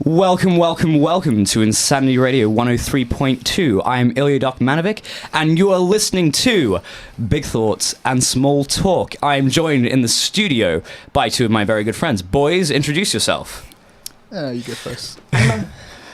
Welcome to Insanity Radio 103.2. I'm Ilija Manovic, and you are listening to Big Thoughts and Small Talk. I am joined in the studio by two of my very good friends. Boys, introduce yourself. You go first.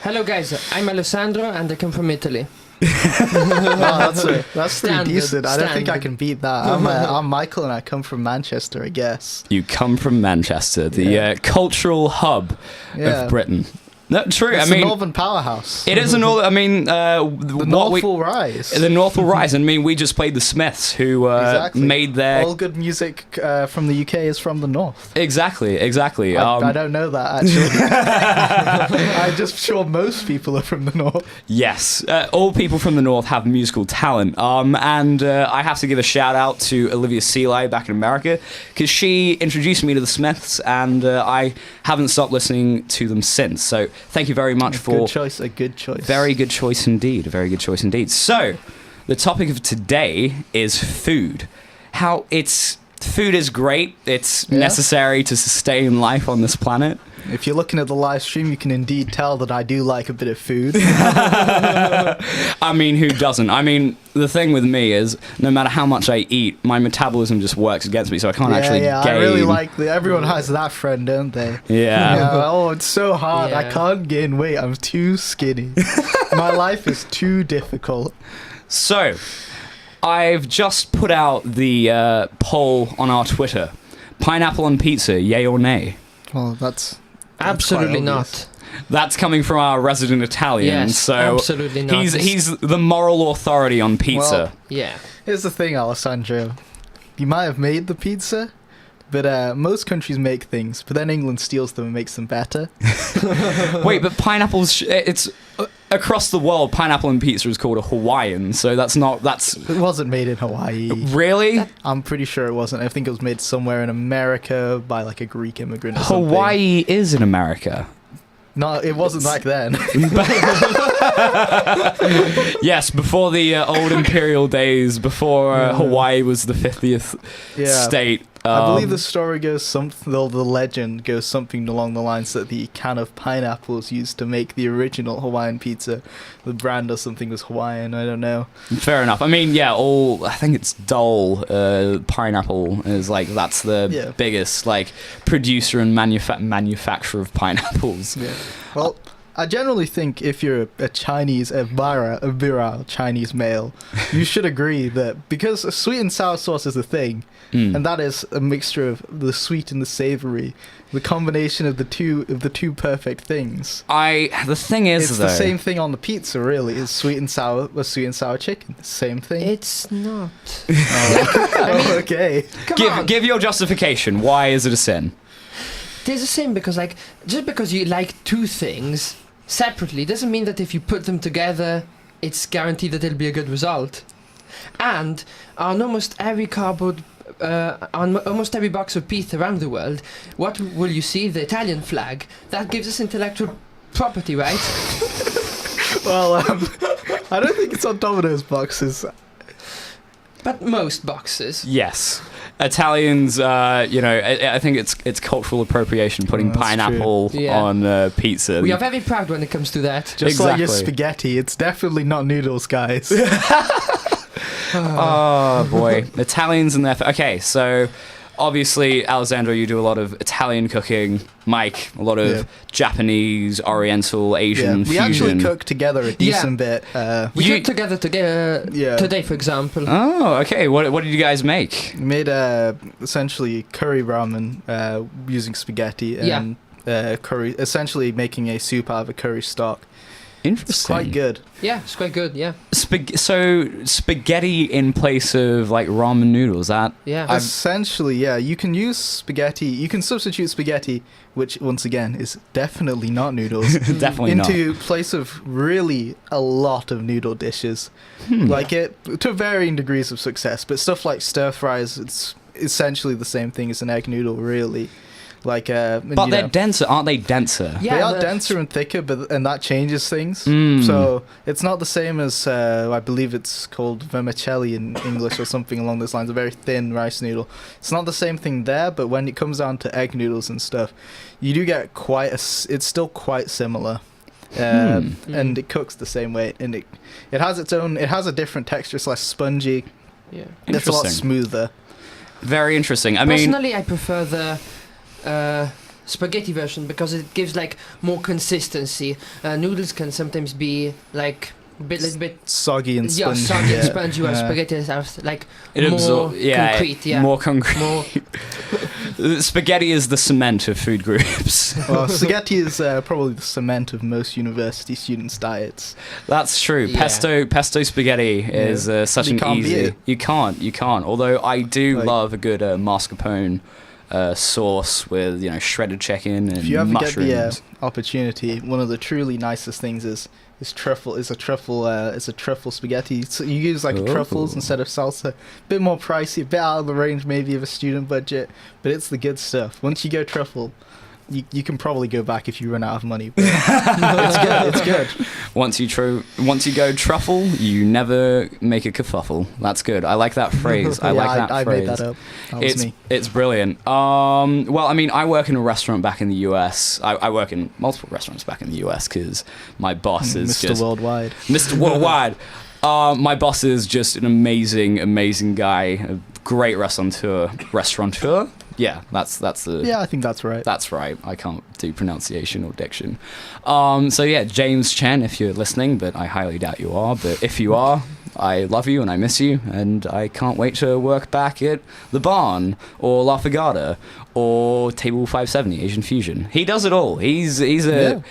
Hello guys, I'm Alessandro and I come from Italy. That's pretty Standard, decent. I don't think I standard. can beat that. I'm Michael and I come from Manchester, I guess. You come from Manchester, the cultural hub of Britain. No, true. It's I mean, a northern powerhouse. it is a northern. I mean, The North will rise. The North will rise. I mean, we just played the Smiths, who Exactly. made their All good music from the UK is from the North. exactly. I don't know that, actually. I'm just sure most people are from the North. Yes, all people from the North have musical talent. And I have to give a shout out to Olivia Seeley back in America, because she introduced me to the Smiths, and I haven't stopped listening to them since. So thank you very much for A good choice. very good choice indeed. A very good choice indeed. So the topic of today is food. Food is great. It's necessary to sustain life on this planet. If you're looking at the live stream, you can indeed tell that I do like a bit of food. I mean, who doesn't? I mean, the thing with me is, no matter how much I eat, my metabolism just works against me, so I can't actually gain. I really like everyone has that friend, don't they? Yeah. Oh, it's so hard. I Yeah. can't gain weight. I'm too skinny. My life is too difficult. So, I've just put out the poll on our Twitter. Pineapple on pizza, yay or nay? Well, that's Absolutely quite not. obvious. That's coming from our resident Italian, Yes, so absolutely not. he's the moral authority on pizza. Well, Yeah. Here's the thing, Alessandro. You might have made the pizza, but most countries make things, but then England steals them and makes them better. Wait, but pineapples, it's across the world, pineapple on pizza is called a Hawaiian, so that's It wasn't made in Hawaii. really? I'm pretty sure it wasn't. I think it was made somewhere in America by like a Greek immigrant or something. Hawaii is in America. No, it wasn't back then. Yes, before the old imperial days, before Hawaii was the 50th state. I believe the story goes the legend goes something along the lines that the can of pineapples used to make the original Hawaiian pizza, the brand or something was Hawaiian, I don't know. Fair enough. I mean, I think it's Dole, pineapple is that's the biggest producer and manufacturer of pineapples. Yeah. Well, I generally think if you're a virile Chinese male, you should agree that because sweet and sour sauce is a thing, and that is a mixture of the sweet and the savory, the combination of the two perfect things. The thing is, It's though, the same thing on the pizza, really. Is sweet and sour chicken. Same thing. It's not. Okay. Come on. give your justification. Why is it a sin? There's a sin because just because you like two things separately doesn't mean that if you put them together, it's guaranteed that it'll be a good result. And on almost every on almost every box of pizza around the world, what will you see? The Italian flag. That gives us intellectual property, right? Well, I don't think it's on Domino's boxes. But most boxes. Yes. Italians, I think it's cultural appropriation putting That's pineapple on pizza. We are very proud when it comes to that. Just like your Exactly. spaghetti, it's definitely not noodles, guys. Oh boy, Italians and their okay. So obviously, Alessandro, you do a lot of Italian cooking. Mike, a lot of Japanese, Oriental, Asian We fusion. actually cook together a decent bit. We You- cooked together today, for example. Oh, okay. What did you guys make? We made essentially curry ramen using spaghetti and curry, essentially making a soup out of a curry stock. Interesting. It's quite good. Yeah, it's quite good. Yeah, So spaghetti in place of ramen noodles. That yeah. Essentially, you can use spaghetti. You can substitute spaghetti, which once again is definitely not noodles, definitely into place of really a lot of noodle dishes. To varying degrees of success, but stuff like stir fries, it's essentially the same thing as an egg noodle, really. Like, But they're denser, aren't they? Denser. Yeah, they are but- denser and thicker, and that changes things. Mm. So it's not the same as I believe it's called vermicelli in English or something along those lines. A very thin rice noodle. It's not the same thing there, but when it comes down to egg noodles and stuff, you do get it's still quite similar. And it cooks the same way, and it has its own. It has a different texture. It's less spongy. Yeah. It's a lot Interesting. smoother. Very interesting. I mean, Personally, I prefer the spaghetti version because it gives like more consistency. Noodles can sometimes be like little bit Soggy and spongy. soggy and spongy. While Yeah. spaghetti is like it more absor- concrete. Yeah, more concrete. more. Spaghetti is the cement of food groups. Well, spaghetti is probably the cement of most university students' diets. That's true. Yeah. Pesto spaghetti is such You an can't beat easy. it. You can't. Although I do Like- love a good mascarpone sauce with shredded chicken and If you ever mushrooms. get the opportunity, one of the truly nicest things is truffle. Is a truffle spaghetti. So you use like Ooh. truffles instead of salsa. A bit more pricey, a bit out of the range maybe of a student budget, but it's the good stuff. Once you go truffle, you can probably go back if you run out of money. But it's good. It's good. Once you go truffle, you never make a kerfuffle. That's good. I like that phrase. I like that I phrase. made that up. That was me. It's brilliant. Well, I mean, I work in a restaurant back in the US. I work in multiple restaurants back in the US because my boss is Mr. just Worldwide. Mr. Worldwide. My boss is just an amazing guy. A great restaurateur. Yeah, that's the. Yeah, I think that's right. That's right. I can't do pronunciation or diction. So yeah, James Chen, if you're listening, but I highly doubt you are. But if you are, I love you and I miss you, and I can't wait to work back at the Barn or La Fagata or Table 570 Asian Fusion. He does it all. He is the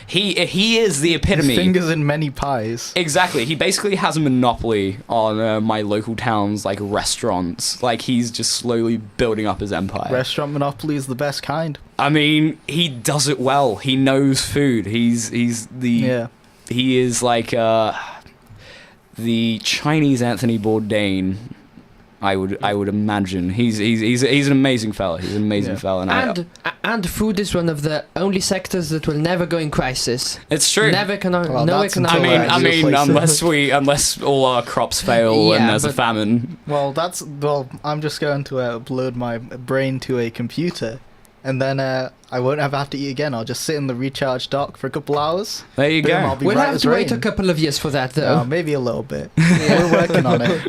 epitome. Fingers in many pies. Exactly. He basically has a monopoly on my local town's like restaurants. Like he's just slowly building up his empire. Restaurant monopoly is the best kind. I mean, he does it well. He knows food. He is like the Chinese Anthony Bourdain. I would imagine he's an amazing fella. He's an amazing fella, And food is one of the only sectors that will never go in crisis. it's true. Never Well, no that's economic. I mean, Places. unless all our crops fail Yeah, and there's a but- famine. Well, I'm just going to upload my brain to a computer, and then I won't ever have to eat again. I'll just sit in the recharge dock for a couple hours. There you Boom, I'll go. be We'll right have as to wait a rain. couple of years for that, though. Maybe a little bit. We're working on it.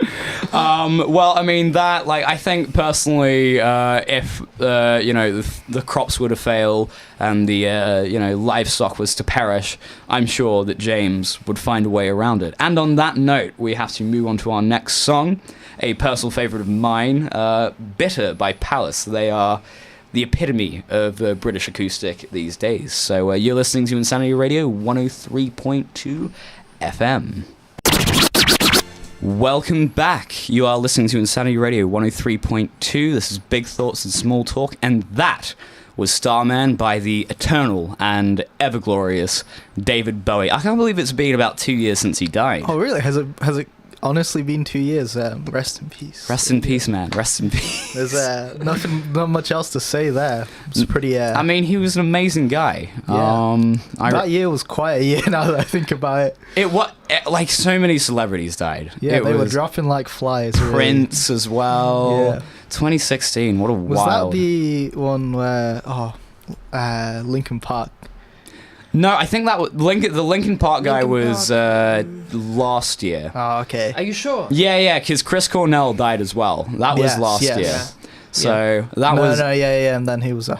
Well, I mean that. Like, I think personally, if the crops were to fail and the livestock was to perish, I'm sure that James would find a way around it. And on that note, we have to move on to our next song, a personal favorite of mine, "Bitter" by Palace. They are the epitome of British acoustic these days. So you're listening to Insanity Radio 103.2 FM. Welcome back. You are listening to Insanity Radio 103.2. This is Big Thoughts and Small Talk, and that was Starman by the eternal and ever-glorious David Bowie. I can't believe it's been about 2 years since he died. Oh, really? Has it honestly been 2 years? Rest in peace. Rest in peace, man. Rest in peace. There's not much else to say there. It's pretty. I mean, he was an amazing guy. Yeah. That year was quite a year now that I think about it. Like so many celebrities died. Yeah, It they were was dropping like flies. Really. Prince as well. Yeah. 2016. What a Was wild. that the one where Linkin Park? No, I think that was the Linkin Park guy Linkin was last year. Oh, okay. Are you sure? Yeah, because Chris Cornell died as well. That was Yes, last yes. year. Yeah. So that was yeah, and then he was a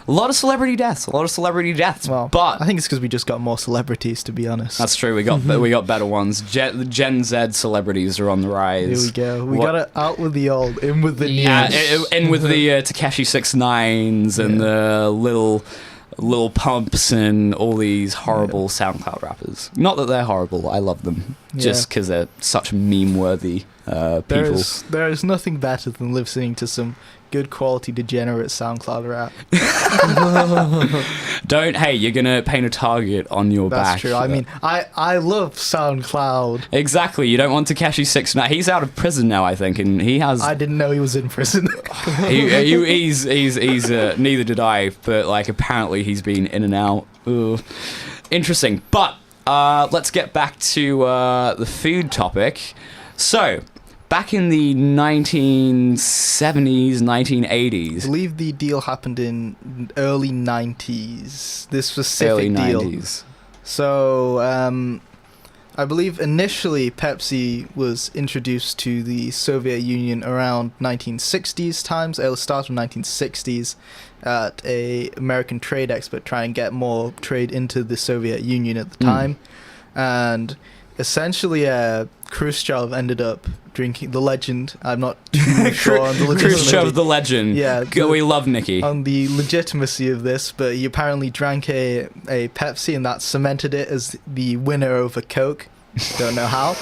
lot of celebrity deaths. Well, but I think it's because we just got more celebrities, to be honest. that's true. We got better ones. The Gen Z celebrities are on the rise. Here we go. We What- got it out with the old, in with the new. Yeah, and with the Tekashi 6ix9ines and the Lil Pumps and all these horrible SoundCloud rappers. Not that they're horrible. I love them. Just because they're such meme-worthy people. There is nothing better than listening to some good quality degenerate SoundCloud rap. Hey, you're gonna paint a target on your back. That's true. I mean, I love SoundCloud. Exactly. You don't want Takeshi 6ix9ine. He's out of prison now, I think, and he has. I didn't know he was in prison. he's neither did I, but like apparently he's been in and out. Ugh. Interesting. But let's get back to the food topic. So, back in the 1970s, 1980s. I believe the deal happened in early 90s. This specific Early deal. 90s. So, I believe initially Pepsi was introduced to the Soviet Union around 1960s times, at the start of 1960s, at a American trade expo trying to get more trade into the Soviet Union at the time. And essentially, Khrushchev ended up drinking the legend. I'm not too sure on the legitimacy. Khrushchev the legend. Yeah, We love Nikki. On the legitimacy of this, but he apparently drank a Pepsi, and that cemented it as the winner over Coke. Don't know how.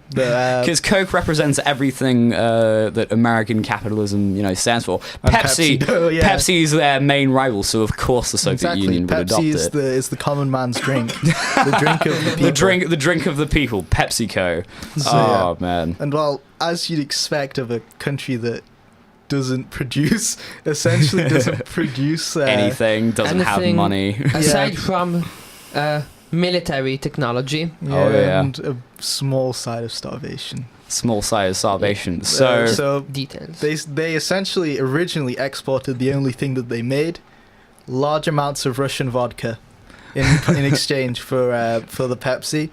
Because Coke represents everything that American capitalism, stands for. Pepsi's their main rival, so of course the Soviet Union would adopt it. Pepsi is the common man's drink, the drink of the people. The drink of the people. Pepsi Co. So, man. And well, as you'd expect of a country that doesn't produce anything, doesn't have money. Aside from military technology. And a small side of starvation. Small side of starvation. So details. They essentially originally exported the only thing that they made, large amounts of Russian vodka, in exchange for the Pepsi.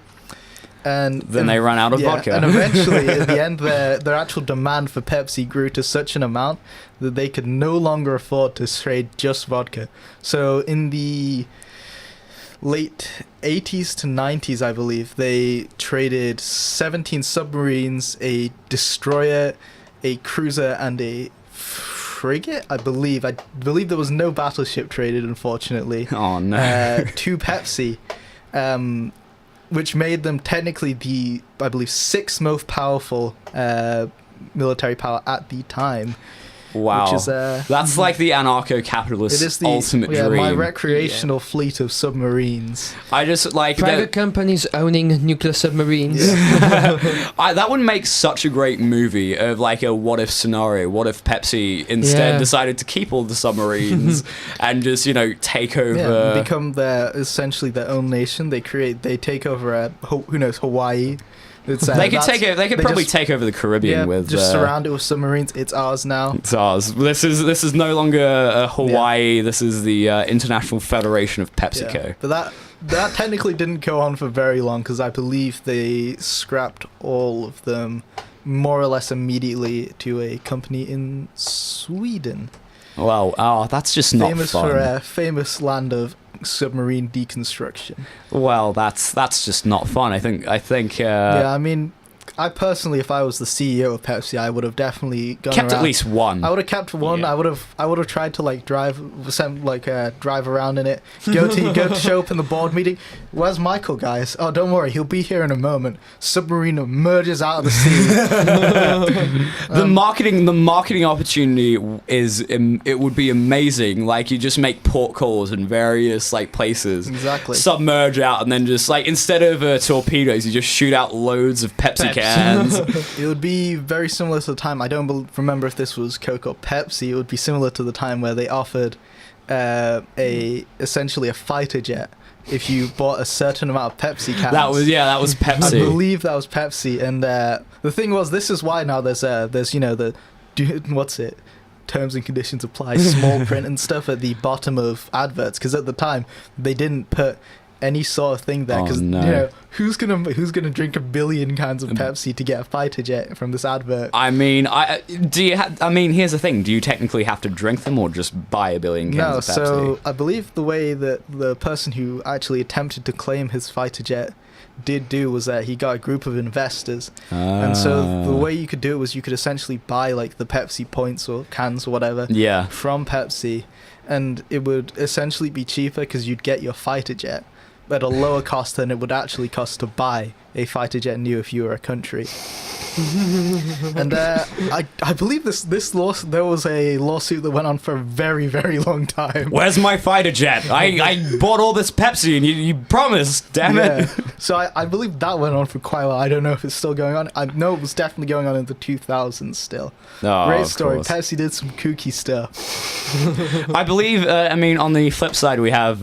And then they ran out of vodka. And eventually, at the end, their actual demand for Pepsi grew to such an amount that they could no longer afford to trade just vodka. So in the late 80s to 90s, I believe, they traded 17 submarines, a destroyer, a cruiser, and a frigate, I believe. I believe there was no battleship traded, unfortunately. Oh, no. To Pepsi, which made them technically the, I believe, 6th most powerful military power at the time. Wow. Which is, that's like the anarcho-capitalist ultimate dream. My recreational fleet of submarines. I just like private companies owning nuclear submarines. That would make such a great movie of like a what if scenario. What if Pepsi instead decided to keep all the submarines and just take over, become essentially their own nation. They take over who knows, Hawaii. They could probably take over the Caribbean with just surround it with submarines. It's ours now. It's ours. This is no longer Hawaii. Yeah. This is the International Federation of Pepsi Co. But that technically didn't go on for very long because I believe they scrapped all of them more or less immediately to a company in Sweden. Well, that's just not famous fun. For a famous land of submarine deconstruction. Well, that's just not fun. I think. I mean, I personally, if I was the CEO of Pepsi, I would have definitely kept at least one. I would have kept one. Yeah. I would have tried to drive around in it. Go to show up in the board meeting. Where's Michael, guys? Oh, don't worry, he'll be here in a moment. Submarine emerges out of the sea. The marketing opportunity it would be amazing. Like you just make port calls in various places. Exactly. Submerge out and then just instead of torpedoes, you just shoot out loads of Pepsi cans. It would be very similar to the time. I don't remember if this was Coke or Pepsi. It would be similar to the time where they offered essentially a fighter jet if you bought a certain amount of Pepsi cans. That was Pepsi. I believe that was Pepsi. And the thing was, this is why now there's terms and conditions apply, small print and stuff at the bottom of adverts, because at the time they didn't put any sort of thing there, because who's gonna drink 1 billion cans of Pepsi to get a fighter jet from this advert? I mean, here's the thing: do you technically have to drink them, or just buy 1 billion cans of Pepsi? So I believe the way that the person who actually attempted to claim his fighter jet did do was that he got a group of investors, and so the way you could do it was you could essentially buy the Pepsi points or cans or whatever from Pepsi, and it would essentially be cheaper because you'd get your fighter jet at a lower cost than it would actually cost to buy a fighter jet knew if you were a country. And I believe there was a lawsuit that went on for a very, very long time. Where's my fighter jet? I bought all this Pepsi and you promised, damn it. So I believe that went on for quite a while. I don't know if it's still going on. I know it was definitely going on in the 2000s still. Oh, Great of story. course. Pepsi did some kooky stuff. I believe, on the flip side, we have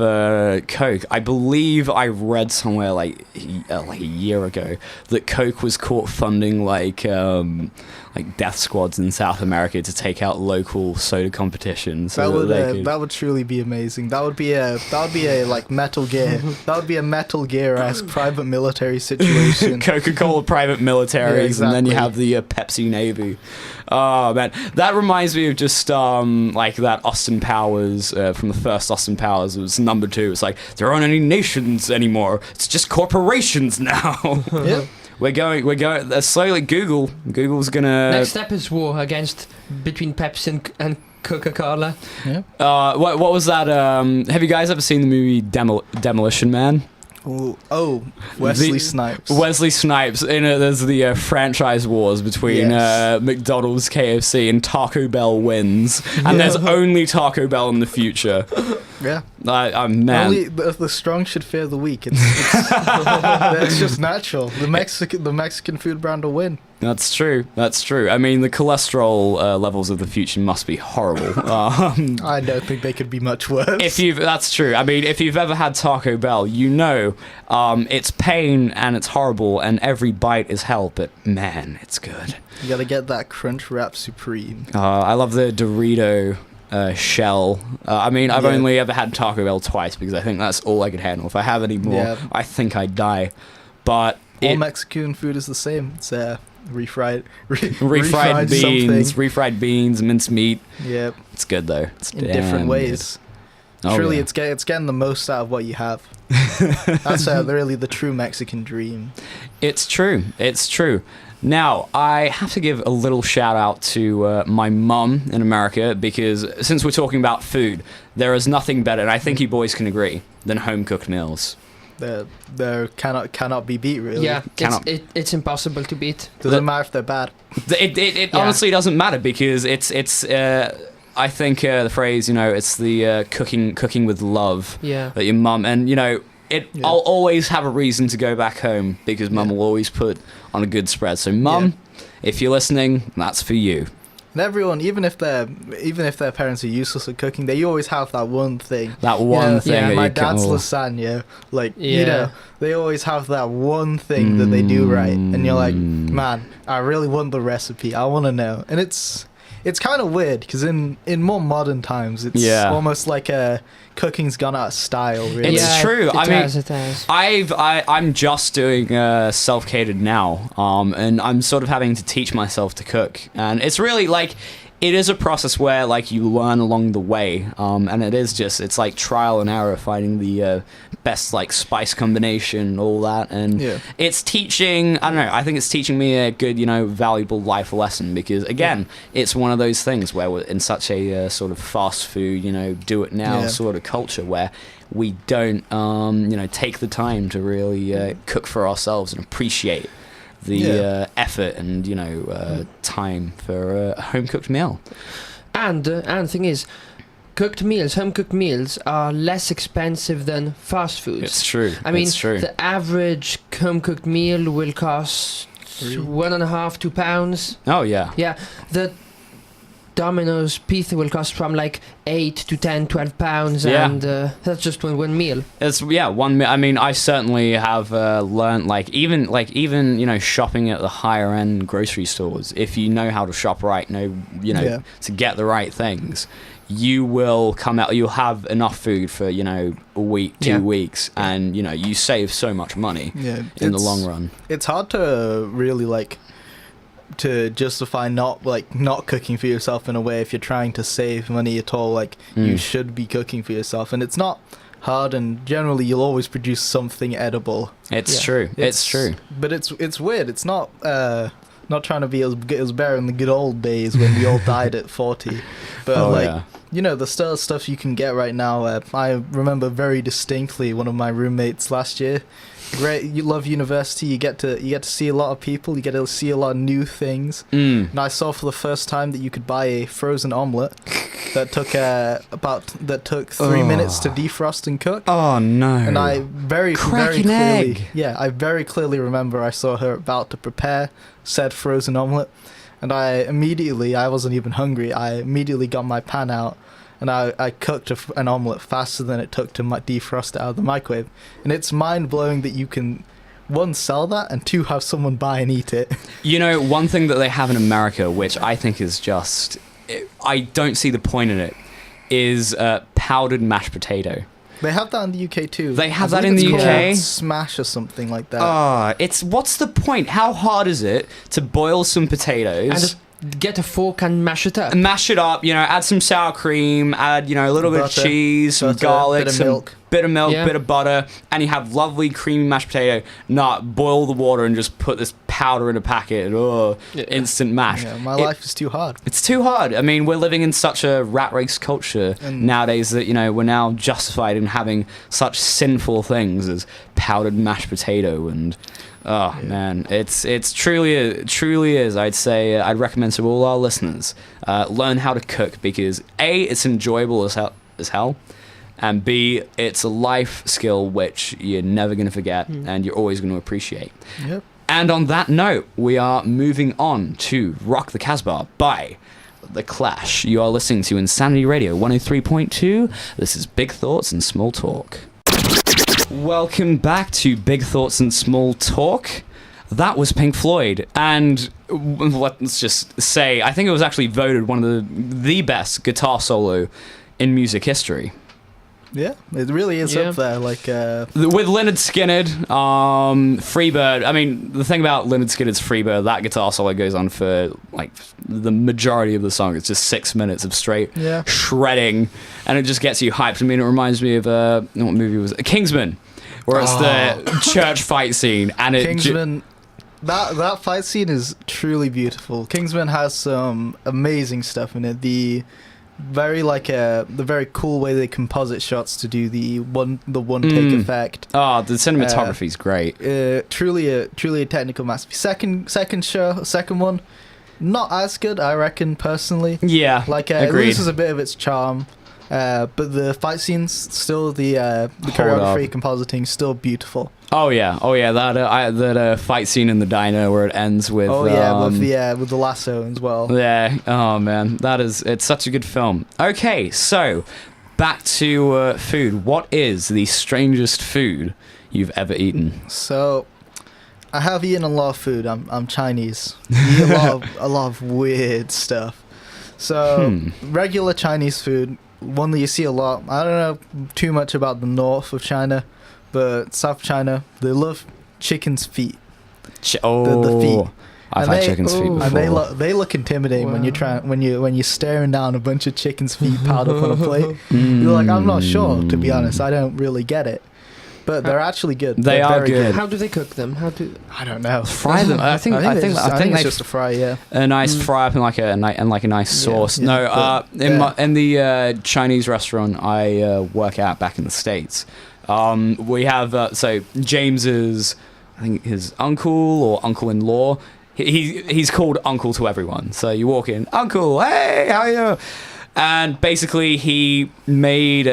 Coke. I believe I read somewhere like a year ago that Coke was caught funding like death squads in South America to take out local soda competitions. That would truly be amazing. That would be a like Metal Gear. That would be a Metal Gear-esque private military situation. Coca-Cola private militaries, Yeah, exactly. and then you have the Pepsi Navy. Oh man, that reminds me of just like that Austin Powers from the first Austin Powers. It was number 2. It's like there aren't any nations anymore. It's just corporations now. Yep. We're going slowly. Google's gonna. Next step is war between Pepsi and Coca-Cola. Yeah. What was that? Have you guys ever seen the movie Demolition Man? Oh, Wesley Snipes. Wesley Snipes. There's the franchise wars between McDonald's, KFC, and Taco Bell wins, and there's only Taco Bell in the future. Yeah. Man. Only the strong should fear the weak. It's just natural. The Mexican food brand will win. That's true. I mean, the cholesterol levels of the future must be horrible. I don't think they could be much worse. That's true. I mean, if you've ever had Taco Bell, you know it's pain and it's horrible, and every bite is hell. But man, it's good. You gotta get that Crunch Wrap Supreme. I love the Dorito shell. I've only ever had Taco Bell twice because I think that's all I could handle. If I have any more, I think I'd die. But all Mexican food is the same. It's refried beans, refried beans, minced meat. Yep. It's good though. It's in different ways. Truly, it's getting the most out of what you have. That's really the true Mexican dream. It's true. Now, I have to give a little shout out to my mum in America, because since we're talking about food, there is nothing better, and I think you boys can agree, than home cooked meals. They cannot be beat, really. Yeah, it's impossible to beat. Doesn't matter if they're bad. It honestly doesn't matter, because it's I think the phrase, it's the cooking with love that your mum, and I'll always have a reason to go back home, because mum will always put on a good spread. So mum, if you're listening, that's for you. And everyone, even if their parents are useless at cooking, they always have that one thing. That one thing. Yeah, that my dad's lasagna. They always have that one thing that they do right, and you're like, man, I really want the recipe. I want to know. And it's kind of weird, because in more modern times, it's almost like cooking's gone out of style. Really, it's true. It has. I'm just doing self-catered now, and I'm sort of having to teach myself to cook, and it's really like. It is a process where, like, you learn along the way, and it's like trial and error, finding the best, like, spice combination, all that, and it's teaching, I don't know, I think it's teaching me a good, valuable life lesson, because, again, it's one of those things where we're in such a sort of fast food, do it now sort of culture, where we don't, take the time to really cook for ourselves and appreciate the effort and time for a home cooked meal. And the thing is, home cooked meals are less expensive than fast foods. It's true. It's true. The average home cooked meal will cost £1.5-2. Oh yeah. Yeah. The Domino's pizza will cost from like £8 to £10-12, and that's just one meal. It's 1 meal. I certainly have learned, even shopping at the higher end grocery stores. If you know how to shop right, to get the right things, you will come out. You'll have enough food for a week, 2 weeks, and you save so much money in the long run. It's hard to really to justify not cooking for yourself in a way if you're trying to save money at all. You should be cooking for yourself, and it's not hard, and generally you'll always produce something edible. It's true. It's true. But it's weird. It's not trying to be as better in the good old days when we all died at 40. But the sort of stuff you can get right now. I remember very distinctly one of my roommates last year. Great, you love university. You get to see a lot of people. You get to see a lot of new things. And I saw for the first time that you could buy a frozen omelette that took 3 minutes to defrost and cook. Oh no! And I very Crack an clearly, egg. I very clearly remember I saw her about to prepare said frozen omelette, and I wasn't even hungry. I immediately got my pan out. And I cooked an omelette faster than it took to defrost it out of the microwave. And it's mind-blowing that you can, one, sell that, and two, have someone buy and eat it. One thing that they have in America, which I think is just... I don't see the point in it, is powdered mashed potato. They have that in the UK too. They have that in the UK? Smash or something like that. What's the point? How hard is it to boil some potatoes... And just get a fork and mash it up. Mash it up, add some sour cream, add, a little bit of cheese, some garlic, bit of milk, bit of butter, and you have lovely creamy mashed potato. Boil the water and just put this powder in a packet. Instant mash. Yeah, my life is too hard. It's too hard. I mean, we're living in such a rat race culture nowadays that, we're now justified in having such sinful things as powdered mashed potato and... Oh man, it's truly is. I'd say I'd recommend to all our listeners learn how to cook because A, it's enjoyable as hell, and B, it's a life skill which you're never going to forget and you're always going to appreciate. Yep. And on that note, we are moving on to Rock the Casbah by The Clash. You are listening to Insanity Radio 103.2. This is Big Thoughts and Small Talk. Welcome back to Big Thoughts and Small Talk. That was Pink Floyd, and let's just say, I think it was actually voted one of the best guitar solo in music history. Yeah, it really is up there. Like with Lynyrd Skynyrd, Freebird. I mean, the thing about Lynyrd Skynyrd's Freebird, that guitar solo goes on for like the majority of the song. It's just 6 minutes of straight shredding, and it just gets you hyped. I mean, it reminds me of what movie was it? Kingsman, where it's the church fight scene, and Kingsman. That fight scene is truly beautiful. Kingsman has some amazing stuff in it. The very cool way they composite shots to do the one take effect. Oh, the cinematography is great. Truly a technical masterpiece. Second one, not as good, I reckon personally. Yeah, it loses a bit of its charm. But the fight scenes still, the choreography, compositing, still beautiful. Oh yeah, that fight scene in the diner where it ends with with the lasso as well. Yeah, oh man, it's such a good film. Okay, so back to food. What is the strangest food you've ever eaten? So, I have eaten a lot of food. I'm Chinese. I eat a lot of weird stuff. So regular Chinese food. One that you see a lot. I don't know too much about the north of China, but South China, they love chicken's feet. The feet. I've had chicken's feet before. And they look intimidating when you're staring down a bunch of chicken's feet piled up on a plate. You're like, I'm not sure, to be honest. I don't really get it. But they're actually good. They are very good. How do they cook them? I don't know. Fry them. I think it's just a fry. Yeah. A nice fry up in like a nice sauce. Yeah. In the Chinese restaurant I work at back in the States, we have so James's, I think his uncle or uncle-in-law. He's called uncle to everyone. So you walk in, uncle, hey, how are you? And basically, he made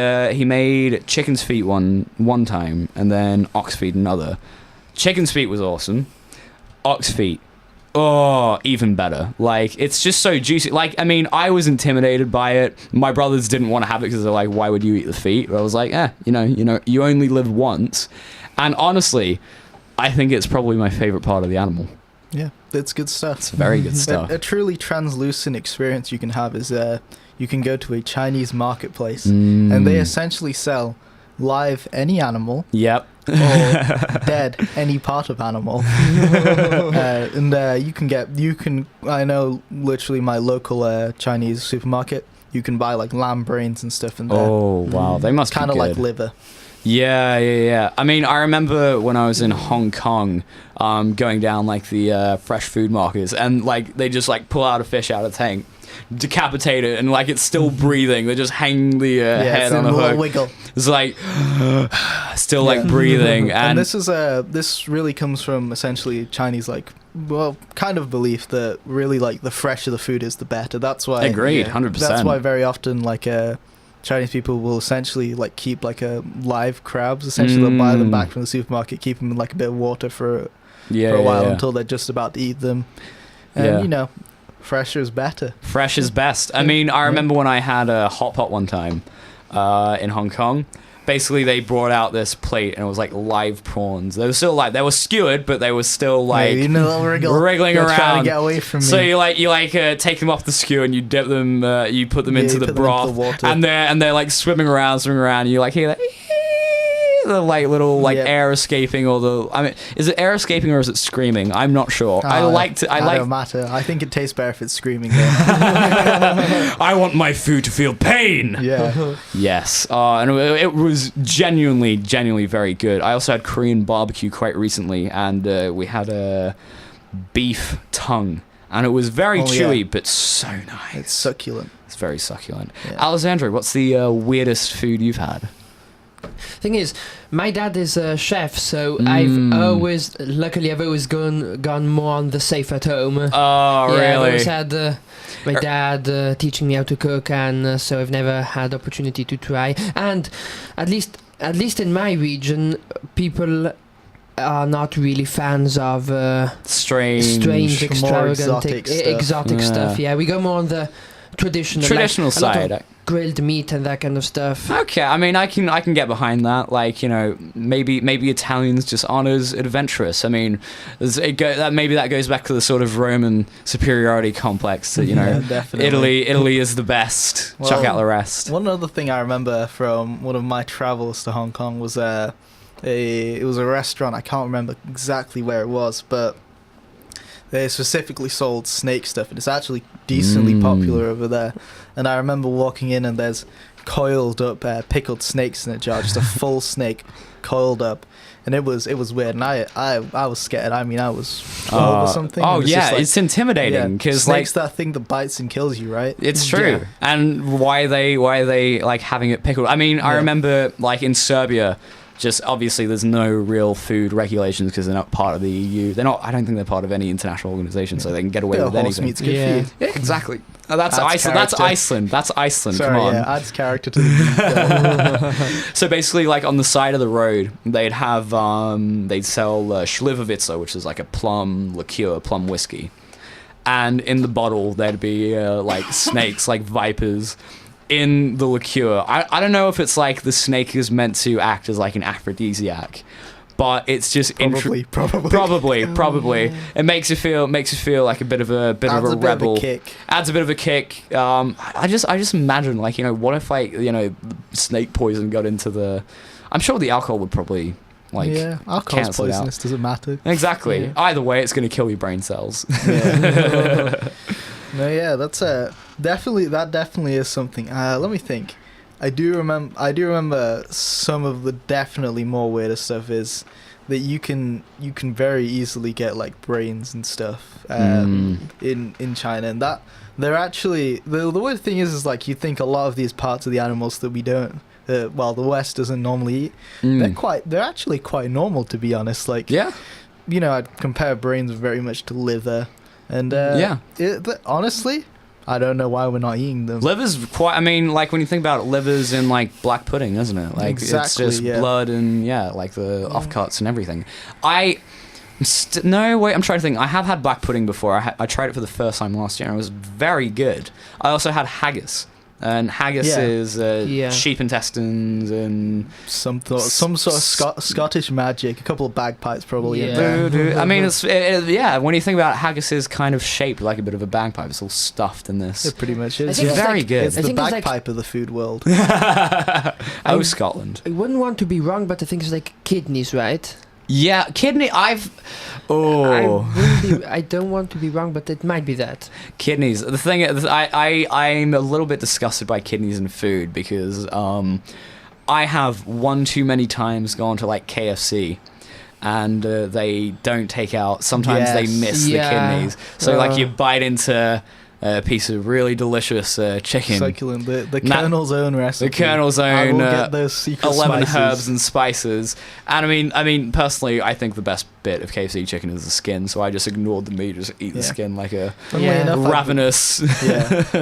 chicken's feet one time, and then ox feet another. Chicken's feet was awesome. Ox feet, even better. Like, it's just so juicy. Like, I mean, I was intimidated by it. My brothers didn't want to have it because they're like, "Why would you eat the feet?" But I was like, you only live once. And honestly, I think it's probably my favorite part of the animal. Yeah, it's good stuff. It's very good stuff. A truly translucent experience you can have is you can go to a Chinese marketplace and they essentially sell live any animal. Yep. Or dead any part of animal. I know literally my local Chinese supermarket, you can buy like lamb brains and stuff in there. Oh wow, they must kind be of good. like liver. Yeah. I mean, I remember when I was in Hong Kong, going down like the fresh food markets, and like they just like pull out a fish out of the tank, decapitated and like it's still breathing. They just hang the head on a hook. Wiggle. It's like still like breathing, and this really comes from essentially Chinese kind of belief that really like the fresher the food is, the better. That's why. Agreed, 100%. That's why very often Chinese people will essentially like keep live crabs. Essentially, they'll buy them back from the supermarket, keep them in like a bit of water for a while until they're just about to eat them. And fresher is better. Fresh is best. I mean, I remember when I had a hot pot one time in Hong Kong. Basically, they brought out this plate and it was like live prawns. They were still live. They were skewered, but they were still like wriggling around. Trying to get away from me. So you take them off the skewer and you dip them, you put them into the broth, and they're like swimming around. And you like hear that. The like little air escaping, is it air escaping or is it screaming? I'm not sure. I don't matter. I think it tastes better if it's screaming. I want my food to feel pain. Yeah. Yes. And it was genuinely very good. I also had Korean barbecue quite recently, and we had a beef tongue, and it was very chewy, but so nice. It's succulent. It's very succulent. Yeah. Alessandro, what's the weirdest food you've had? Thing is, my dad is a chef, so I've always gone more on the safe at home. Oh, really? I've always had my dad teaching me how to cook, and so I've never had opportunity to try. And at least in my region, people are not really fans of strange, extravagant, exotic stuff. Yeah, we go more on the traditional side. Grilled meat and that kind of stuff. Okay, I mean, I can get behind that. Like, maybe Italians just aren't as adventurous. I mean, maybe that goes back to the sort of Roman superiority complex that definitely. Italy is the best. Well, chuck out the rest. One other thing I remember from one of my travels to Hong Kong was it was a restaurant. I can't remember exactly where it was, but they specifically sold snake stuff, and it's actually decently popular over there. And I remember walking in, and there's coiled up pickled snakes in a jar, just a full snake coiled up, and it was weird. And I was scared. I mean, I was 12 or something. Oh yeah, it's intimidating because snake's that thing that bites and kills you, right? It's true. Yeah. And why are they like having it pickled? I mean, I remember like in Serbia. Just obviously, there's no real food regulations because they're not part of the EU. They're not. I don't think they're part of any international organization, so they can get away with anything. Meat's good for you. Yeah, exactly. That's Iceland. That's Iceland. That's Iceland. Sorry, come on. Yeah, adds character to the So basically, like on the side of the road, they'd have they'd sell Slivovitza, which is like a plum liqueur, plum whiskey, and in the bottle there'd be like snakes, like vipers. In the liqueur, I don't know if it's like the snake is meant to act as like an aphrodisiac, but it's just probably. It makes you feel like a bit of a rebel. Adds a bit of a kick. I just imagine like what if like snake poison got into the. I'm sure the alcohol would probably. Like, alcohol's poisonous. Doesn't matter. Exactly. Yeah. Either way, it's going to kill your brain cells. Yeah. No, yeah, that's definitely is something. Let me think. I do remember some of the definitely more weirder stuff is that you can very easily get like brains and stuff in China, and that they're actually the weird thing is like you think a lot of these parts of the animals that we don't. The West doesn't normally eat. They're actually quite normal, to be honest. Like, I'd compare brains very much to liver, and honestly, I don't know why we're not eating them. Liver's quite. I mean, like when you think about it, liver's in like black pudding, isn't it? Like exactly, it's just blood and like the offcuts and everything. No, wait, I'm trying to think. I have had black pudding before. I tried it for the first time last year, and it was very good. I also had haggis. And haggis is sheep intestines and some sort of Scottish magic. A couple of bagpipes probably. Yeah. I mean, when you think about it, haggis is kind of shaped like a bit of a bagpipe. It's all stuffed in this. It pretty much is. It's very good. It's the bagpipe of the food world. Scotland. I wouldn't want to be wrong, but I think it's like kidneys, right? Yeah, kidney. I don't want to be wrong, but it might be that. Kidneys. The thing is, I'm a little bit disgusted by kidneys in food because I have one too many times gone to like KFC. And they don't take out. Sometimes they miss the kidneys. So like you bite into a piece of really delicious chicken. Succulent. The Colonel's own recipe. The Colonel's I own will get those secret 11 spices. herbs and spices. And I mean, personally, I think the best bit of KFC chicken is the skin. So I just ignored the meat, just eat the skin like a ravenous.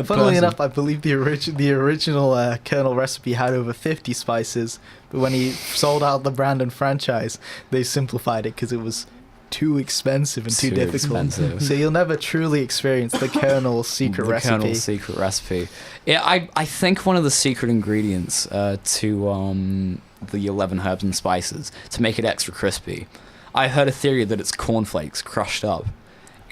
Funnily enough, I believe the original Colonel recipe had over 50 spices, but when he sold out the brand and franchise, they simplified it because it was too expensive and too difficult. So you'll never truly experience the Colonel's secret recipe. The Colonel's secret recipe. Yeah, I think one of the secret ingredients to the 11 herbs and spices to make it extra crispy. I heard a theory that it's cornflakes crushed up.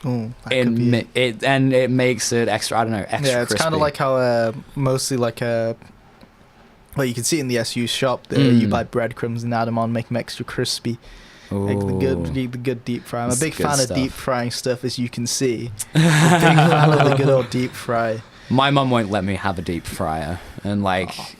Oh, and it makes it extra. I don't know, extra. Yeah, it's kind of like how mostly like well, you can see it in the SU shop. You buy breadcrumbs and add them on, make them extra crispy. Like the good deep fry. I'm a big fan of deep frying stuff, as you can see. Big fan of the good old deep fry. My mum won't let me have a deep fryer, and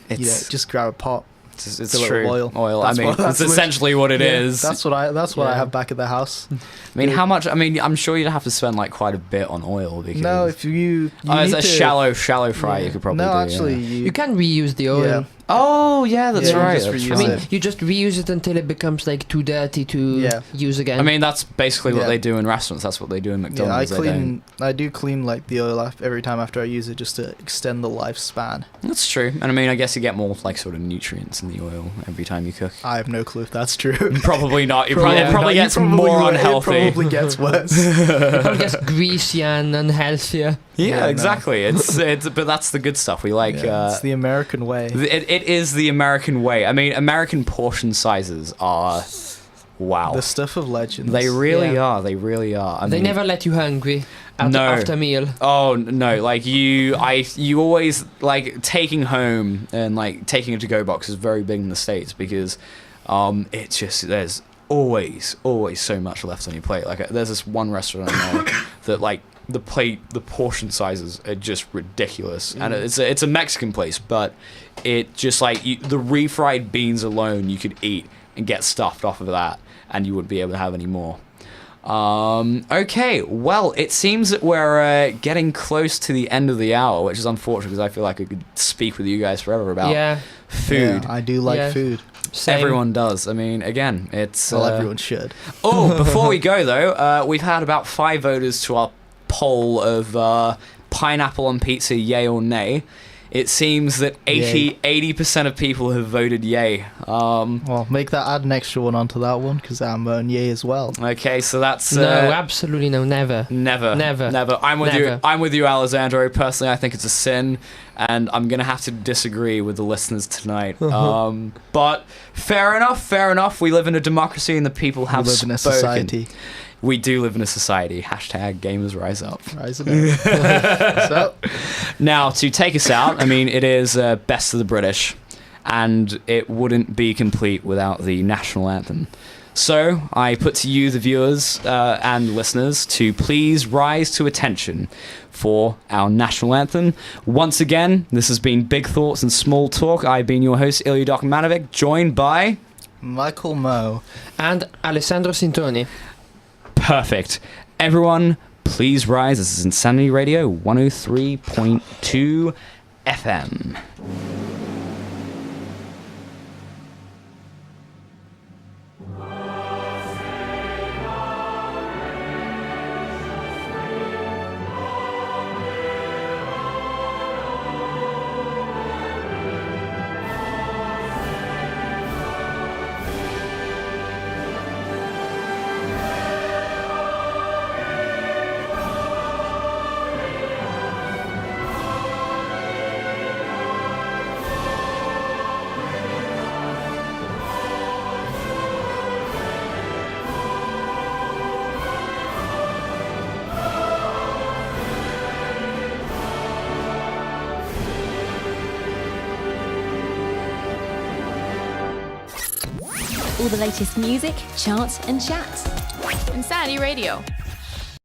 it's just grab a pot. It's true. Oil. That's that's essentially what it is. That's what I have back at the house. I mean, how much? I mean, I'm sure you'd have to spend like quite a bit on oil because. No, if you it's a shallow fry. You could probably. No, do, actually, you can reuse the oil. Yeah. Oh yeah, that's right. I mean, you just reuse it until it becomes like too dirty to use again. I mean, that's basically what they do in restaurants. That's what they do in McDonald's. I do clean like the oil every time after I use it, just to extend the lifespan. That's true. And I mean, I guess you get more like sort of nutrients in the oil every time you cook. I have no clue if that's true. Probably not. It probably gets more unhealthy. It probably gets worse. It probably gets greasier and unhealthier. Yeah, exactly. It's but that's the good stuff. We like. It's the American way. It is the American way. I mean, American portion sizes are, wow. The stuff of legends. They really are. They really are. They never let you hungry after a meal. Oh no! Like you always like taking home and like taking a to-go box is very big in the States because, it's just there's always so much left on your plate. Like there's this one restaurant I know that like. The portion sizes are just ridiculous, and it's a Mexican place, but it just like the refried beans alone you could eat and get stuffed off of that, and you wouldn't be able to have any more. Okay, well, it seems that we're getting close to the end of the hour, which is unfortunate because I feel like I could speak with you guys forever about food. Yeah, I do like food. Same. Everyone does. I mean, again, it's everyone should. Oh, before we go though, we've had about 5 voters to our poll of pineapple on pizza, yay or nay. It seems that 80% of people have voted yay. Well, add an extra one onto that one because I'm voting yay as well. Okay, so that's no, absolutely no, never. I'm with you, Alessandro. Personally, I think it's a sin, and I'm gonna have to disagree with the listeners tonight. But fair enough. We live in a democracy, and the people have spoken. We live in a society. We do live in a society. Hashtag gamers rise up. Rise up. So, now, to take us out, I mean, it is Best of the British, and it wouldn't be complete without the national anthem. So, I put to you, the viewers and listeners, to please rise to attention for our national anthem. Once again, this has been Big Thoughts and Small Talk. I've been your host, Ilija Dokmanovic, joined by... Michael Moe. And Alessandro Sintoni. Perfect. Everyone, please rise. This is Insanity Radio 103.2 FM. All the latest music, charts and chats. Insanity Radio.